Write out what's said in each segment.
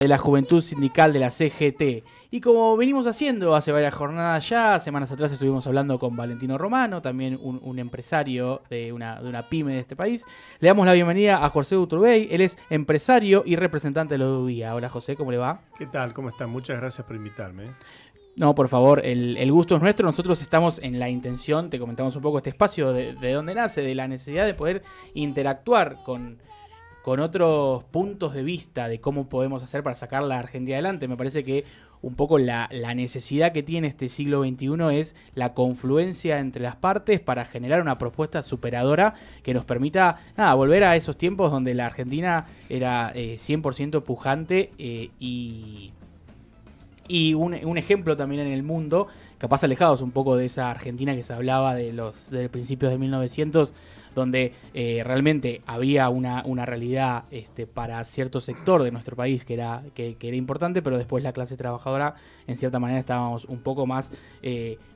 de la Juventud Sindical de la CGT. Y como venimos haciendo hace varias jornadas ya, semanas atrás estuvimos hablando con Valentino Romano, también un empresario de una pyme de este país. Le damos la bienvenida a José Uturbey. Él es empresario y representante de la UDUIA. Hola José, ¿cómo le va? ¿Qué tal? ¿Cómo están? Muchas gracias por invitarme. No, por favor, el gusto es nuestro. Nosotros estamos en la intención, te comentamos un poco este espacio, de dónde nace, de la necesidad de poder interactuar con otros puntos de vista de cómo podemos hacer para sacar la Argentina adelante. Me parece que un poco la necesidad que tiene este siglo XXI es la confluencia entre las partes para generar una propuesta superadora que nos permita volver a esos tiempos donde la Argentina era 100% pujante y un ejemplo también en el mundo, capaz alejados un poco de esa Argentina que se hablaba de principios de 1900, donde realmente había una realidad para cierto sector de nuestro país que era importante, pero después la clase trabajadora, en cierta manera, estábamos un poco más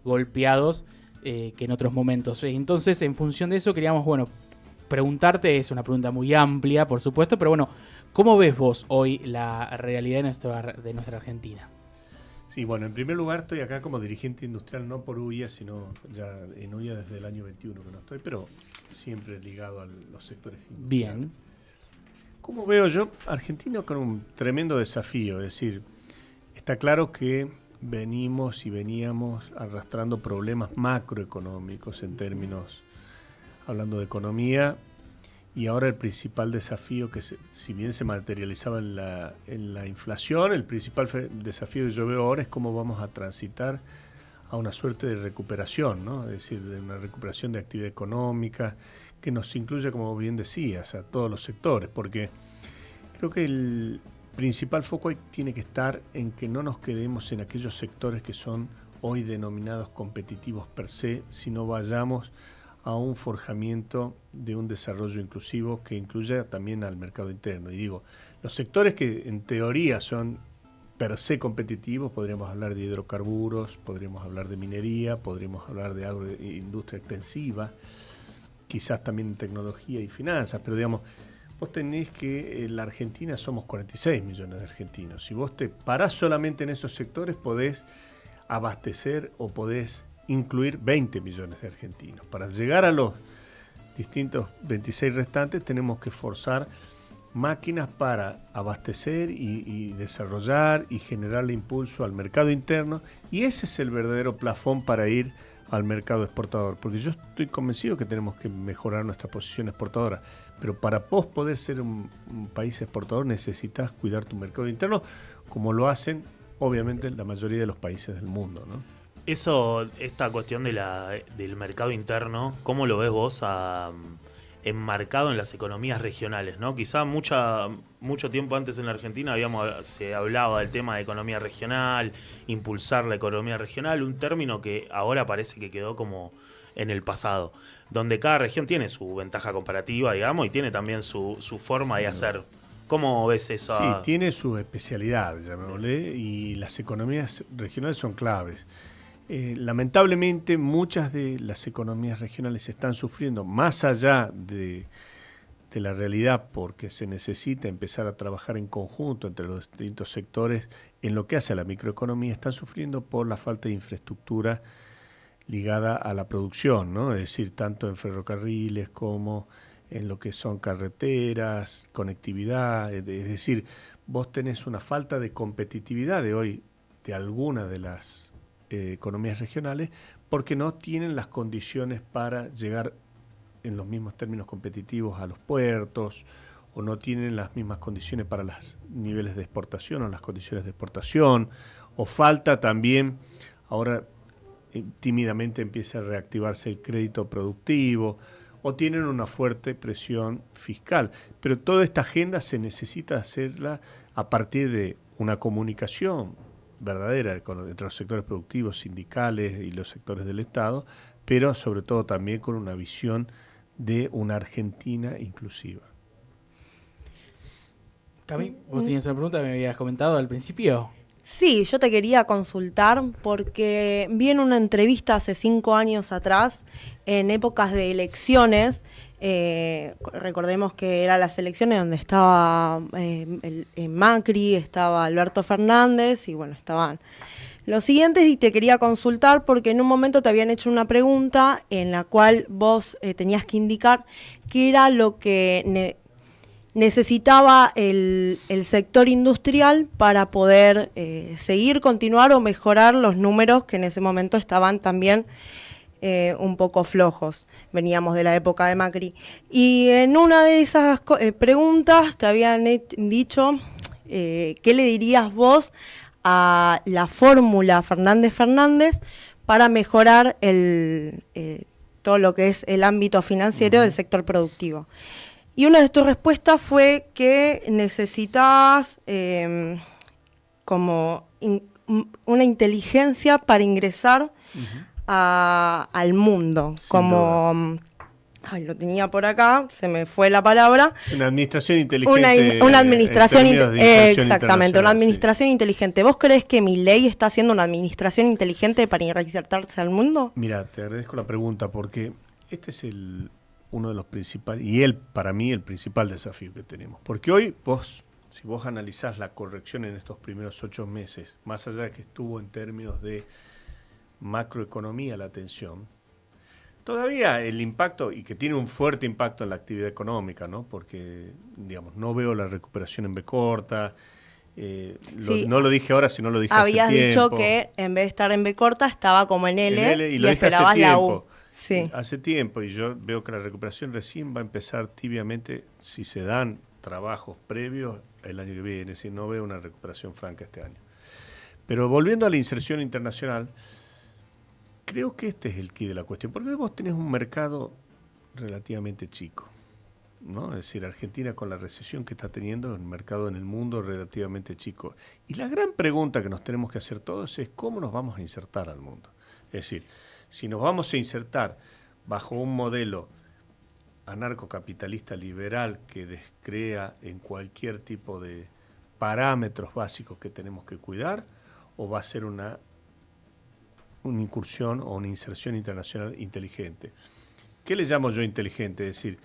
golpeados que en otros momentos. Entonces, en función de eso, queríamos, preguntarte, es una pregunta muy amplia, por supuesto, pero ¿cómo ves vos hoy la realidad de nuestra Argentina? Sí, bueno, en primer lugar estoy acá como dirigente industrial, no por UIA, sino ya en UIA desde el año 21 que no estoy, pero siempre ligado a los sectores industriales. Bien. ¿Cómo veo yo? Argentina con un tremendo desafío, es decir, está claro que veníamos arrastrando problemas macroeconómicos en términos, hablando de economía, y ahora el principal desafío que si bien se materializaba en la inflación, el principal desafío que yo veo ahora es cómo vamos a transitar a una suerte de recuperación, ¿no? Es decir, de una recuperación de actividad económica que nos incluya, como bien decías, a todos los sectores, porque creo que el principal foco ahí tiene que estar en que no nos quedemos en aquellos sectores que son hoy denominados competitivos per se, sino vayamos a un forjamiento de un desarrollo inclusivo que incluya también al mercado interno. Y digo, los sectores que en teoría son per se competitivos, podríamos hablar de hidrocarburos, podríamos hablar de minería, podríamos hablar de agroindustria extensiva, quizás también tecnología y finanzas, pero digamos, vos tenés que en la Argentina somos 46 millones de argentinos. Si vos te parás solamente en esos sectores, podés abastecer o podés incluir 20 millones de argentinos. Para llegar a los distintos 26 restantes tenemos que forzar máquinas para abastecer y desarrollar y generarle impulso al mercado interno, y ese es el verdadero plafón para ir al mercado exportador, porque yo estoy convencido que tenemos que mejorar nuestra posición exportadora, pero para vos poder ser un país exportador necesitas cuidar tu mercado interno, como lo hacen obviamente la mayoría de los países del mundo, ¿no? Esta cuestión del mercado interno, ¿cómo lo ves vos enmarcado en las economías regionales, ¿no? Quizá mucho tiempo antes en la Argentina se hablaba del tema de economía regional, impulsar la economía regional, un término que ahora parece que quedó como en el pasado, donde cada región tiene su ventaja comparativa, digamos, y tiene también su forma de hacer. ¿Cómo ves eso? Sí, tiene su especialidad, llamémosle, y las economías regionales son claves. Lamentablemente muchas de las economías regionales están sufriendo, más allá de la realidad, porque se necesita empezar a trabajar en conjunto entre los distintos sectores en lo que hace a la microeconomía, están sufriendo por la falta de infraestructura ligada a la producción, ¿no? Es decir, tanto en ferrocarriles como en lo que son carreteras, conectividad, es decir, vos tenés una falta de competitividad de hoy de algunas de las economías regionales porque no tienen las condiciones para llegar en los mismos términos competitivos a los puertos, o no tienen las mismas condiciones para los niveles de exportación o las condiciones de exportación, o falta también, ahora tímidamente empieza a reactivarse el crédito productivo, o tienen una fuerte presión fiscal. Pero toda esta agenda se necesita hacerla a partir de una comunicación verdadera entre los sectores productivos, sindicales y los sectores del Estado, pero sobre todo también con una visión de una Argentina inclusiva. Cami, vos tenías una pregunta, me habías comentado al principio. Sí, yo te quería consultar porque vi en una entrevista hace 5 años atrás, en épocas de elecciones, Recordemos que eran las elecciones donde estaba Macri, estaba Alberto Fernández y bueno, estaban los siguientes, y te quería consultar porque en un momento te habían hecho una pregunta en la cual vos tenías que indicar qué era lo que necesitaba el sector industrial para poder seguir, continuar o mejorar los números que en ese momento estaban también un poco flojos. Veníamos de la época de Macri. Y en una de esas preguntas te habían dicho qué le dirías vos a la fórmula Fernández para mejorar todo lo que es el ámbito financiero del sector productivo. Y una de tus respuestas fue que necesitabas como una inteligencia para ingresar al mundo. Sin como... Ay, lo tenía por acá, se me fue la palabra. Una administración inteligente. Una administración exactamente, una administración inteligente. ¿Vos crees que Milei está haciendo una administración inteligente para insertarse al mundo? Mira, te agradezco la pregunta porque este es uno de los principales, y para mí el principal desafío que tenemos. Porque hoy si vos analizás la corrección en estos primeros 8 meses, más allá de que estuvo en términos de macroeconomía la tensión, todavía el impacto, y que tiene un fuerte impacto en la actividad económica, ¿no? Porque, digamos, no veo la recuperación en B corta, Sí, no lo dije ahora, sino lo dije habías hace tiempo. dicho que en vez de estar en B corta estaba como en L, y y lo dije hace esperabas la U. tiempo. Sí. Hace tiempo, y yo veo que la recuperación recién va a empezar tibiamente si se dan trabajos previos el año que viene, es decir, no veo una recuperación franca este año. Pero volviendo a la inserción internacional, creo que este es el quid de la cuestión, porque vos tenés un mercado relativamente chico, ¿no? Es decir, Argentina con la recesión que está teniendo, un mercado en el mundo relativamente chico. Y la gran pregunta que nos tenemos que hacer todos es cómo nos vamos a insertar al mundo. Es decir, si nos vamos a insertar bajo un modelo anarcocapitalista liberal que descrea en cualquier tipo de parámetros básicos que tenemos que cuidar, o va a ser una incursión o una inserción internacional inteligente. ¿Qué le llamo yo inteligente? Es decir,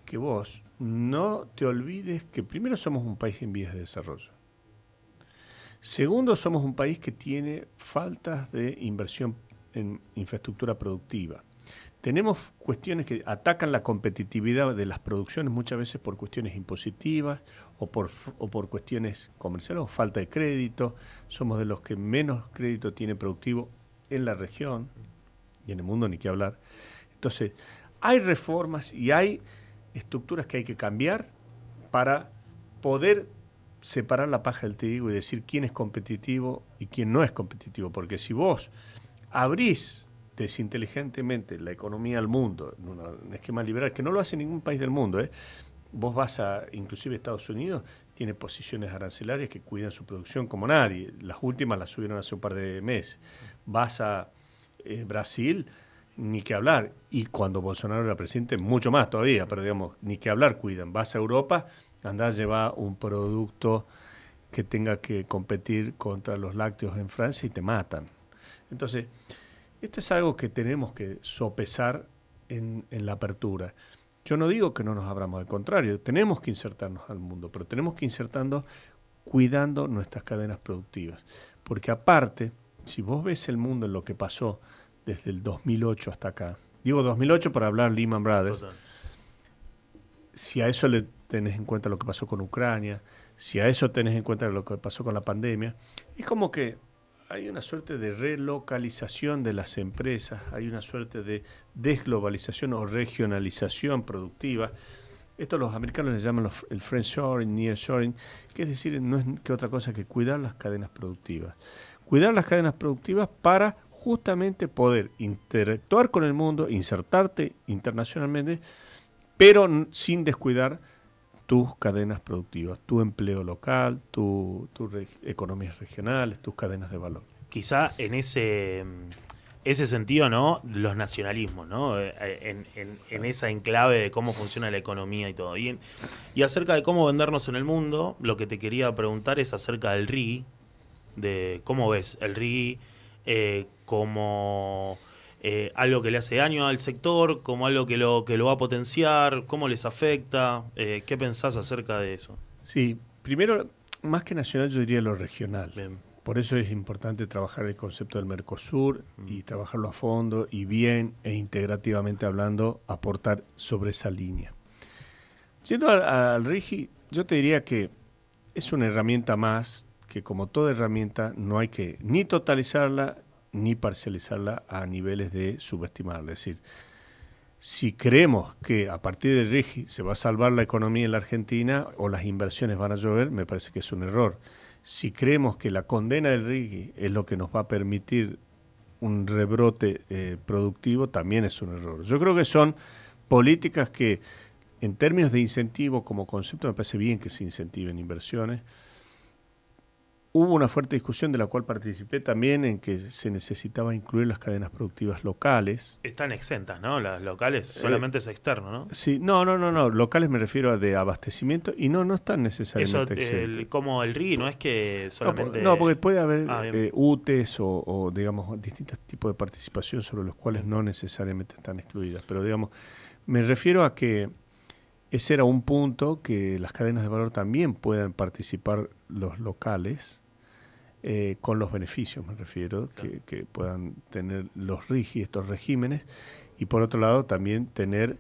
que vos no te olvides que primero somos un país en vías de desarrollo. Segundo, somos un país que tiene faltas de inversión en infraestructura productiva. Tenemos cuestiones que atacan la competitividad de las producciones muchas veces por cuestiones impositivas o por cuestiones comerciales o falta de crédito. Somos de los que menos crédito tiene productivo en la región y en el mundo, ni qué hablar. Entonces, hay reformas y hay estructuras que hay que cambiar para poder separar la paja del trigo y decir quién es competitivo y quién no es competitivo. Porque si vos abrís desinteligentemente la economía al mundo, en un esquema liberal, que no lo hace ningún país del mundo, vos vas inclusive Estados Unidos, tiene posiciones arancelarias que cuidan su producción como nadie. Las últimas las subieron hace un par de meses. Vas a Brasil, ni que hablar. Y cuando Bolsonaro era presidente, mucho más todavía, pero digamos, ni que hablar cuidan. Vas a Europa, andás a llevar un producto que tenga que competir contra los lácteos en Francia y te matan. Entonces, esto es algo que tenemos que sopesar en la apertura. Yo no digo que no nos abramos, al contrario, tenemos que insertarnos al mundo, pero tenemos que insertarnos cuidando nuestras cadenas productivas. Porque aparte, si vos ves el mundo en lo que pasó desde el 2008 hasta acá, digo 2008 para hablar Lehman Brothers, si a eso le tenés en cuenta lo que pasó con Ucrania, si a eso tenés en cuenta lo que pasó con la pandemia, es como que hay una suerte de relocalización de las empresas, hay una suerte de desglobalización o regionalización productiva. Esto los americanos le llaman el friendshoring, nearshoring, que es decir, no es que otra cosa que cuidar las cadenas productivas. Cuidar las cadenas productivas para justamente poder interactuar con el mundo, insertarte internacionalmente, pero sin descuidar tus cadenas productivas, tu empleo local, tus economías regionales, tus cadenas de valor. Quizá en ese sentido, ¿no? Los nacionalismos, ¿no? En esa enclave de cómo funciona la economía y todo. Y acerca de cómo vendernos en el mundo, lo que te quería preguntar es acerca del RIGI, de cómo ves el RIGI como algo que le hace daño al sector, como algo que lo va a potenciar, cómo les afecta, ¿qué pensás acerca de eso? Sí, primero, más que nacional, yo diría lo regional. Bien. Por eso es importante trabajar el concepto del Mercosur y trabajarlo a fondo y bien e integrativamente hablando, aportar sobre esa línea. Yendo al RIGI, yo te diría que es una herramienta más que, como toda herramienta, no hay que ni totalizarla ni parcializarla a niveles de subestimarla. Es decir, si creemos que a partir del RIGI se va a salvar la economía en la Argentina o las inversiones van a llover, me parece que es un error. Si creemos que la condena del RIGI es lo que nos va a permitir un rebrote productivo, también es un error. Yo creo que son políticas que, en términos de incentivo como concepto, me parece bien que se incentiven inversiones. Hubo una fuerte discusión de la cual participé también en que se necesitaba incluir las cadenas productivas locales. Están exentas, ¿no? Las locales, solamente es externo, ¿no? Sí, no. Locales me refiero a de abastecimiento y no están necesariamente exentas. Como el RIGI, no es que solamente... No, porque puede haber UTES o, digamos, distintos tipos de participación sobre los cuales no necesariamente están excluidas. Pero, digamos, me refiero a que ese era un punto, que las cadenas de valor también puedan participar los locales, con los beneficios, me refiero, claro, que puedan tener los RIGI, estos regímenes, y por otro lado también tener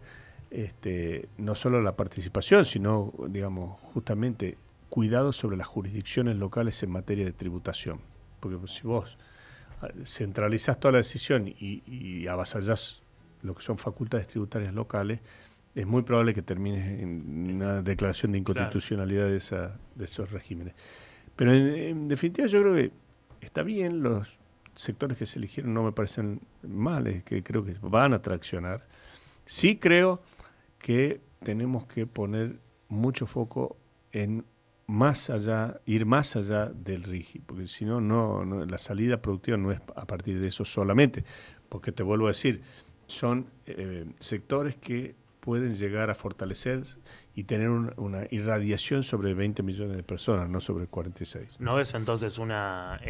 no solo la participación, sino, digamos, justamente cuidado sobre las jurisdicciones locales en materia de tributación. Porque si vos centralizás toda la decisión y avasallás lo que son facultades tributarias locales, es muy probable que termines en una declaración de inconstitucionalidad, claro, de esos regímenes. Pero en definitiva yo creo que está bien, los sectores que se eligieron no me parecen mal, que creo que van a traccionar. Sí creo que tenemos que poner mucho foco en ir más allá del RIGI, porque si no, la salida productiva no es a partir de eso solamente, porque te vuelvo a decir, son sectores que pueden llegar a fortalecer y tener una irradiación sobre 20 millones de personas, no sobre 46. ¿No ves entonces una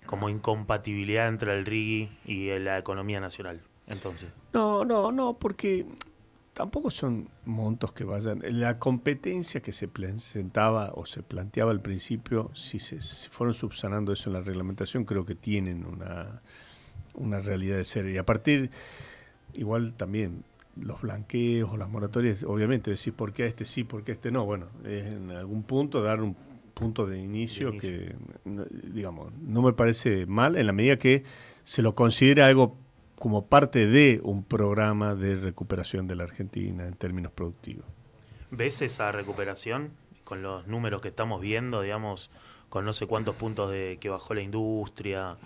como incompatibilidad entre el RIGI y la economía nacional? Entonces. No, porque tampoco son montos que vayan. La competencia que se presentaba o se planteaba al principio, si fueron subsanando eso en la reglamentación, creo que tienen una realidad de ser. Y a partir, igual también, los blanqueos o las moratorias, obviamente decir por qué a este sí, por qué a este no. Bueno, es en algún punto dar un punto de inicio que, digamos, no me parece mal en la medida que se lo considera algo como parte de un programa de recuperación de la Argentina en términos productivos. ¿Ves esa recuperación con los números que estamos viendo, digamos, con no sé cuántos puntos que bajó la industria?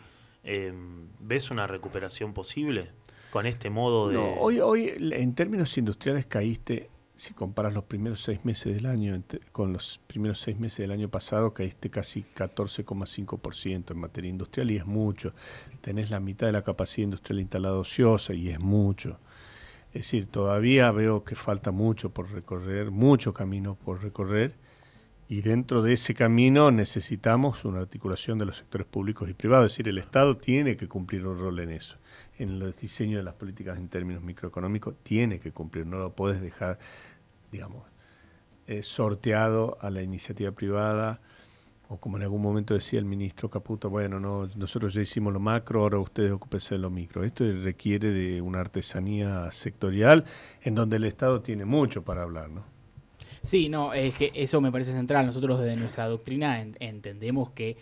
¿Ves una recuperación posible con este modo de...? No, hoy en términos industriales caíste, si comparas los primeros 6 meses del año con los primeros 6 meses del año pasado, caíste casi 14,5% en materia industrial, y es mucho. Tenés la mitad de la capacidad industrial instalada ociosa, y es mucho. Es decir, todavía veo que falta mucho por recorrer, mucho camino por recorrer, y dentro de ese camino necesitamos una articulación de los sectores públicos y privados. Es decir, el Estado tiene que cumplir un rol en eso. En el diseño de las políticas en términos microeconómicos tiene que cumplir, no lo puedes dejar, digamos, sorteado a la iniciativa privada, o como en algún momento decía el ministro Caputo, bueno, nosotros ya hicimos lo macro, ahora ustedes ocúpense de lo micro. Esto requiere de una artesanía sectorial en donde el Estado tiene mucho para hablar, ¿no? Sí, no, es que eso me parece central. Nosotros desde nuestra doctrina entendemos que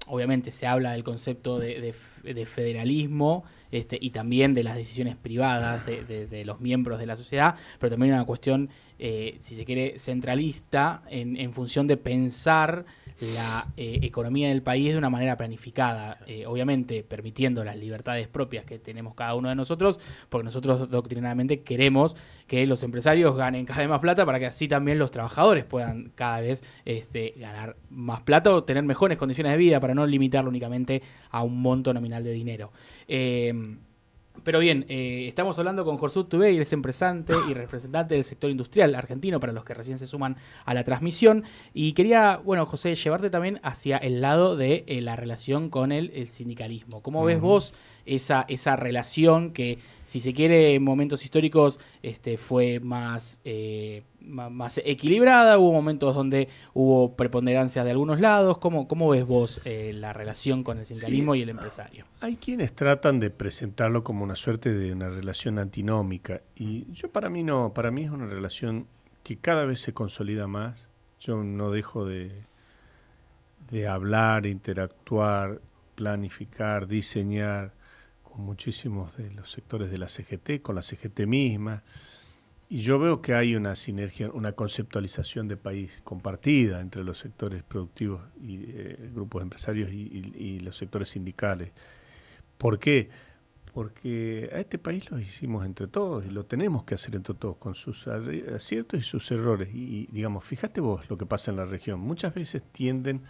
obviamente se habla del concepto de federalismo, y también de las decisiones privadas de los miembros de la sociedad, pero también una cuestión, si se quiere, centralista en función de pensar la economía del país de una manera planificada, obviamente permitiendo las libertades propias que tenemos cada uno de nosotros, porque nosotros doctrinadamente queremos que los empresarios ganen cada vez más plata para que así también los trabajadores puedan cada vez ganar más plata o tener mejores condiciones de vida, para no limitarlo únicamente a un monto nominal de dinero. Pero bien, estamos hablando con Jorsut Tubey, él es empresante y representante del sector industrial argentino, para los que recién se suman a la transmisión. Y quería, bueno, José, llevarte también hacia el lado de la relación con el sindicalismo. ¿Cómo ves vos esa relación que, si se quiere, en momentos históricos fue más equilibrada? Hubo momentos donde hubo preponderancia de algunos lados. ¿Cómo ves vos la relación con el sindicalismo y el empresario? Hay quienes tratan de presentarlo como una suerte de una relación antinómica, y para mí no, para mí es una relación que cada vez se consolida más. Yo no dejo de hablar, interactuar, planificar, diseñar con muchísimos de los sectores de la CGT, con la CGT misma, y yo veo que hay una sinergia, una conceptualización de país compartida entre los sectores productivos y grupos empresarios y los sectores sindicales. ¿Por qué? Porque a este país lo hicimos entre todos y lo tenemos que hacer entre todos, con sus aciertos y sus errores. Y digamos, fíjate vos lo que pasa en la región. Muchas veces tienden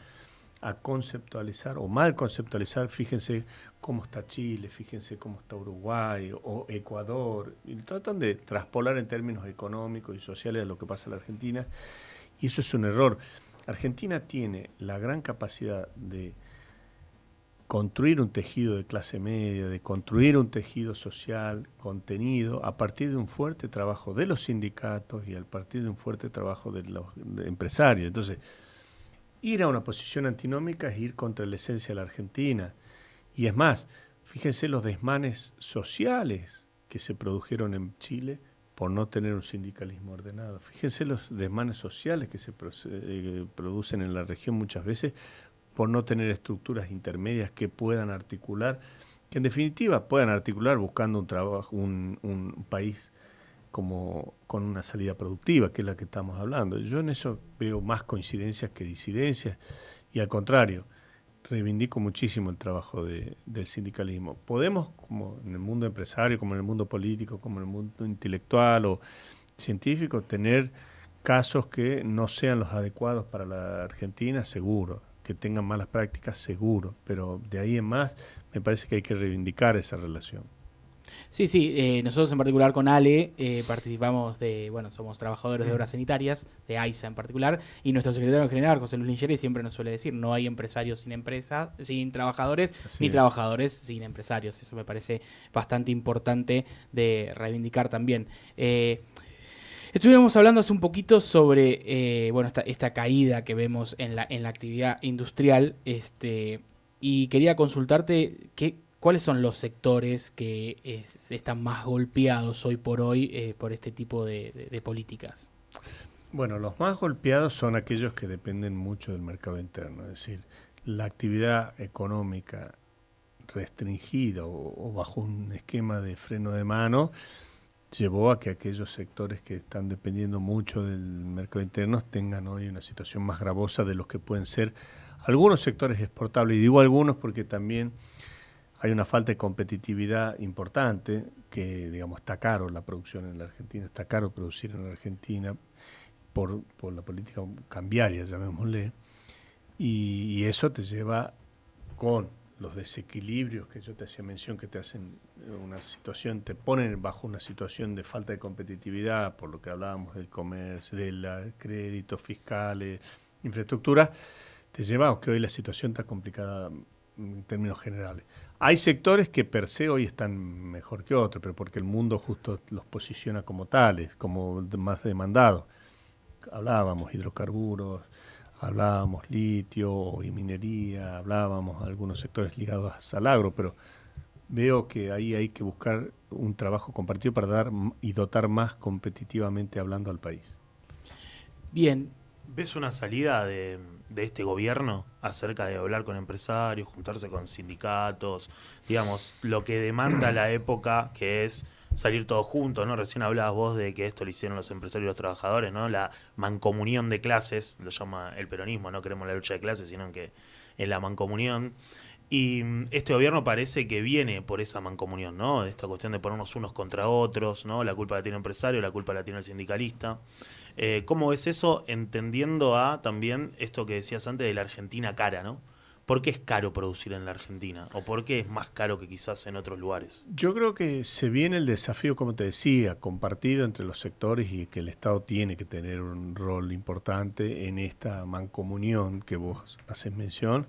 a conceptualizar o mal conceptualizar. Fíjense cómo está Chile, fíjense cómo está Uruguay o Ecuador, y tratan de traspolar en términos económicos y sociales a lo que pasa en la Argentina, y eso es un error. Argentina tiene la gran capacidad de construir un tejido de clase media, de construir un tejido social contenido a partir de un fuerte trabajo de los sindicatos y a partir de un fuerte trabajo de los empresarios. Entonces, ir a una posición antinómica es ir contra la esencia de la Argentina. Y es más, fíjense los desmanes sociales que se produjeron en Chile por no tener un sindicalismo ordenado. Fíjense los desmanes sociales que se producen en la región muchas veces por no tener estructuras intermedias que puedan articular, que en definitiva puedan articular buscando un trabajo, un país como con una salida productiva, que es la que estamos hablando. Yo en eso veo más coincidencias que disidencias, y al contrario, reivindico muchísimo el trabajo del sindicalismo. Podemos, como en el mundo empresario, como en el mundo político, como en el mundo intelectual o científico, tener casos que no sean los adecuados para la Argentina, seguro, que tengan malas prácticas, seguro, pero de ahí en más me parece que hay que reivindicar esa relación. Sí, nosotros en particular con Ale participamos somos trabajadores de obras sanitarias, de AISA en particular, y nuestro secretario general, José Luis Lingeri, siempre nos suele decir, no hay empresarios sin empresas, sin trabajadores, ni trabajadores sin empresarios. Eso me parece bastante importante de reivindicar también. Estuvimos hablando hace un poquito sobre esta caída que vemos en la actividad industrial, y quería consultarte cuáles son los sectores que están más golpeados hoy por este tipo de políticas. Bueno, los más golpeados son aquellos que dependen mucho del mercado interno, es decir, la actividad económica restringida o bajo un esquema de freno de mano llevó a que aquellos sectores que están dependiendo mucho del mercado interno tengan hoy una situación más gravosa de los que pueden ser algunos sectores exportables. Y digo algunos porque también hay una falta de competitividad importante, que digamos está caro la producción en la Argentina, está caro producir en la Argentina por la política cambiaria, llamémosle, y eso te lleva con los desequilibrios que yo te hacía mención, que te hacen una situación, te ponen bajo una situación de falta de competitividad, por lo que hablábamos del comercio, del crédito fiscales, infraestructura, te lleva a que hoy la situación está complicada en términos generales. Hay sectores que per se hoy están mejor que otros, pero porque el mundo justo los posiciona como tales, como más demandados. Hablábamos hidrocarburos, hablábamos litio y minería, hablábamos algunos sectores ligados al agro, pero veo que ahí hay que buscar un trabajo compartido para dar y dotar más competitivamente hablando al país. Bien. ¿Ves una salida de este gobierno acerca de hablar con empresarios, juntarse con sindicatos, digamos, lo que demanda la época, que es salir todos juntos, ¿no? Recién hablabas vos de que esto lo hicieron los empresarios y los trabajadores, ¿no? La mancomunión de clases, lo llama el peronismo, no queremos la lucha de clases, sino que en la mancomunión. Y este gobierno parece que viene por esa mancomunión, ¿no? Esta cuestión de ponernos unos contra otros, ¿no? La culpa la tiene el empresario, la culpa la tiene el sindicalista. ¿Cómo ves eso, entendiendo también esto que decías antes de la Argentina cara, ¿no? ¿Por qué es caro producir en la Argentina? ¿O por qué es más caro que quizás en otros lugares? Yo creo que se viene el desafío, como te decía, compartido entre los sectores y que el Estado tiene que tener un rol importante en esta mancomunión que vos haces mención,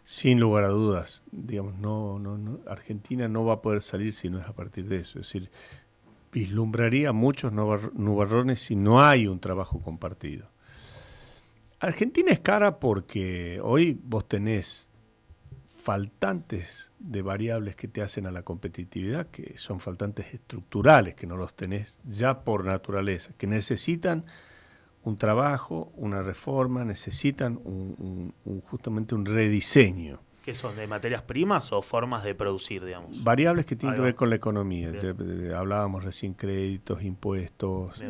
sin lugar a dudas. Digamos, Argentina no va a poder salir si no es a partir de eso. Es decir, vislumbraría muchos nubarrones si no hay un trabajo compartido. Argentina es cara porque hoy vos tenés faltantes de variables que te hacen a la competitividad, que son faltantes estructurales, que no los tenés ya por naturaleza, que necesitan un trabajo, una reforma, necesitan justamente un rediseño. ¿Qué son? ¿De materias primas o formas de producir, digamos? Variables que tienen Ahí que va. ver con la economía. Bien. Hablábamos recién créditos, impuestos,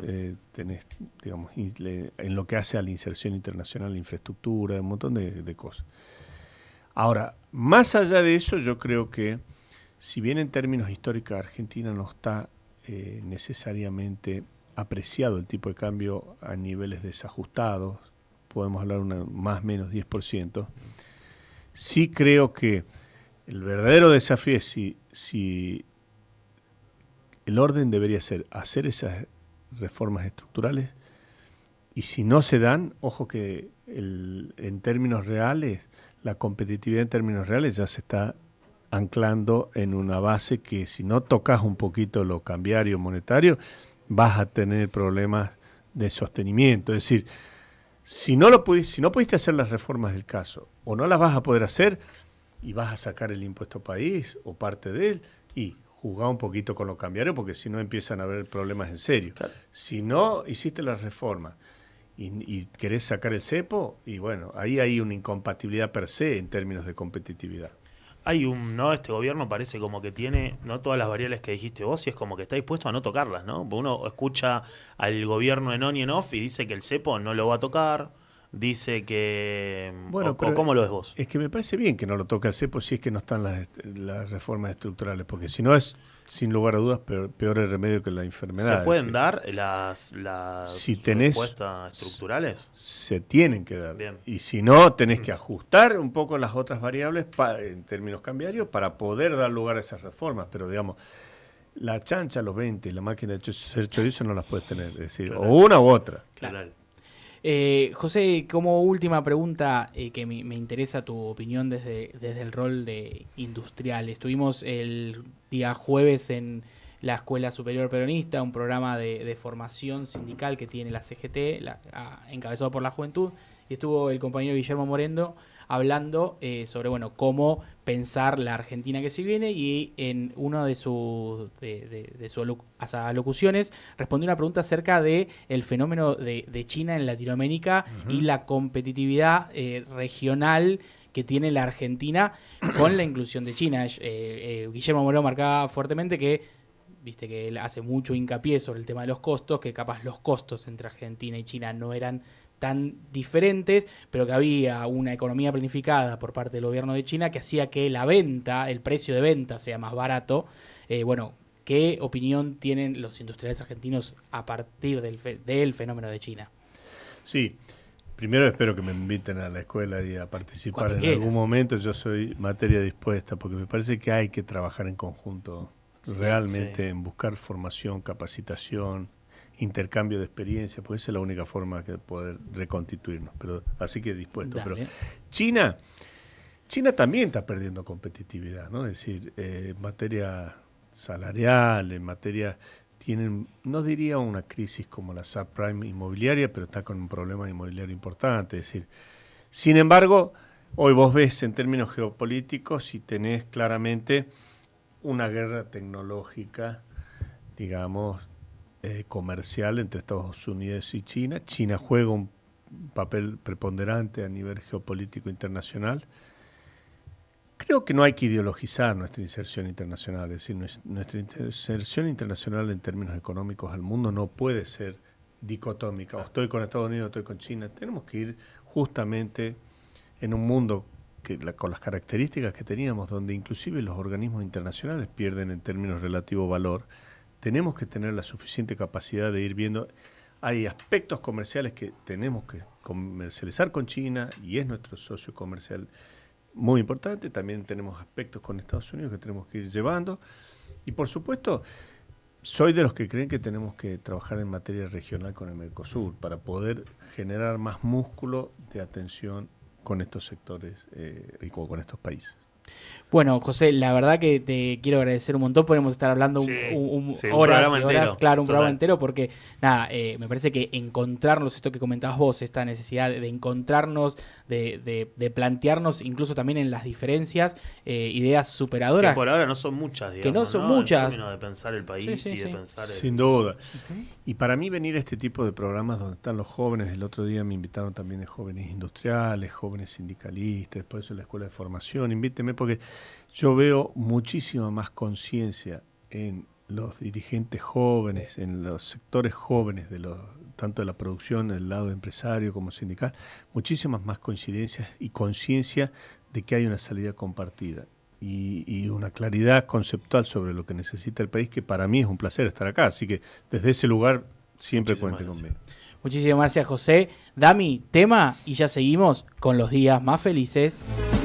tenés, digamos, en lo que hace a la inserción internacional, la infraestructura, un montón de cosas. Ahora, más allá de eso, yo creo que, si bien en términos históricos Argentina no está necesariamente apreciado el tipo de cambio a niveles desajustados, podemos hablar más o menos 10%, sí creo que el verdadero desafío es si el orden debería ser hacer esas reformas estructurales, y si no se dan, ojo que en términos reales, la competitividad en términos reales ya se está anclando en una base que, si no tocas un poquito lo cambiario monetario, vas a tener problemas de sostenimiento. Es decir, si no pudiste hacer las reformas del caso, o no las vas a poder hacer, y vas a sacar el impuesto país o parte de él, y jugar un poquito con lo cambiario, porque si no empiezan a haber problemas en serio. Claro. Si no hiciste las reformas y querés sacar el cepo, y bueno, ahí hay una incompatibilidad per se en términos de competitividad. Este gobierno parece como que tiene, no todas las variables que dijiste vos, y es como que está dispuesto a no tocarlas, ¿no? Uno escucha al gobierno en on y en off y dice que el cepo no lo va a tocar, dice que... Bueno, ¿cómo lo ves vos? Es que me parece bien que no lo toque el cepo si es que no están las reformas estructurales, porque si no es, sin lugar a dudas, peor el remedio que la enfermedad. ¿Se pueden dar las respuestas estructurales? Se tienen que dar. Bien. Y si no, tenés que ajustar un poco las otras variables en términos cambiarios para poder dar lugar a esas reformas. Pero, digamos, la chancha, los 20 y la máquina de hacer chorizo no las puedes tener. Es decir, claro, o una u otra. Claro. José, como última pregunta, que me interesa tu opinión desde el rol de industrial. Estuvimos el día jueves en la Escuela Superior Peronista, un programa de formación sindical que tiene la CGT, encabezado por la Juventud, y estuvo el compañero Guillermo Morendo hablando sobre cómo pensar la Argentina que se viene, y en una de sus alocuciones respondió una pregunta acerca de el fenómeno de China en Latinoamérica y la competitividad regional que tiene la Argentina con la inclusión de China. Guillermo Moreno marcaba fuertemente que, viste que él hace mucho hincapié sobre el tema de los costos, que capaz los costos entre Argentina y China no eran tan diferentes, pero que había una economía planificada por parte del gobierno de China que hacía que el precio de venta sea más barato. ¿Qué opinión tienen los industriales argentinos a partir del fenómeno de China? Sí, primero espero que me inviten a la escuela y a participar en algún momento. Yo soy materia dispuesta, porque me parece que hay que trabajar en conjunto, realmente en buscar formación, capacitación, intercambio de experiencia, pues esa es la única forma de poder reconstituirnos. Pero así que dispuesto. Dale. Pero China también está perdiendo competitividad, ¿no? Es decir, en materia salarial, en materia, tienen, no diría una crisis como la subprime inmobiliaria, pero está con un problema inmobiliario importante. Es decir, sin embargo, hoy vos ves en términos geopolíticos y tenés claramente una guerra tecnológica, digamos, comercial entre Estados Unidos y China. China juega un papel preponderante a nivel geopolítico internacional. Creo que no hay que ideologizar nuestra inserción internacional, es decir, nuestra inserción internacional en términos económicos al mundo no puede ser dicotómica, o estoy con Estados Unidos o estoy con China. Tenemos que ir justamente en un mundo con las características que teníamos, donde inclusive los organismos internacionales pierden en términos relativo valor. Tenemos que tener la suficiente capacidad de ir viendo. Hay aspectos comerciales que tenemos que comercializar con China, y es nuestro socio comercial muy importante, también tenemos aspectos con Estados Unidos que tenemos que ir llevando, y por supuesto, soy de los que creen que tenemos que trabajar en materia regional con el Mercosur para poder generar más músculo de atención con estos sectores y con estos países. Bueno, José, la verdad que te quiero agradecer un montón. Podemos estar hablando horas y horas, claro, un programa entero, porque nada, me parece que encontrarnos, esto que comentabas vos, esta necesidad de encontrarnos, de plantearnos incluso también en las diferencias, ideas superadoras. Que por ahora no son muchas, digamos. Que no son muchas. En términos de pensar el país de pensar... Sin duda. Y para mí venir a este tipo de programas donde están los jóvenes, el otro día me invitaron también de jóvenes industriales, jóvenes sindicalistas, después en la escuela de formación, invíteme porque yo veo muchísima más conciencia en los dirigentes jóvenes, en los sectores jóvenes, tanto de la producción, del lado empresario como sindical, muchísimas más coincidencias y conciencia de que hay una salida compartida y una claridad conceptual sobre lo que necesita el país, que para mí es un placer estar acá. Así que desde ese lugar siempre cuenten conmigo. Muchísimas gracias, José. Dami, tema y ya seguimos con los días más felices.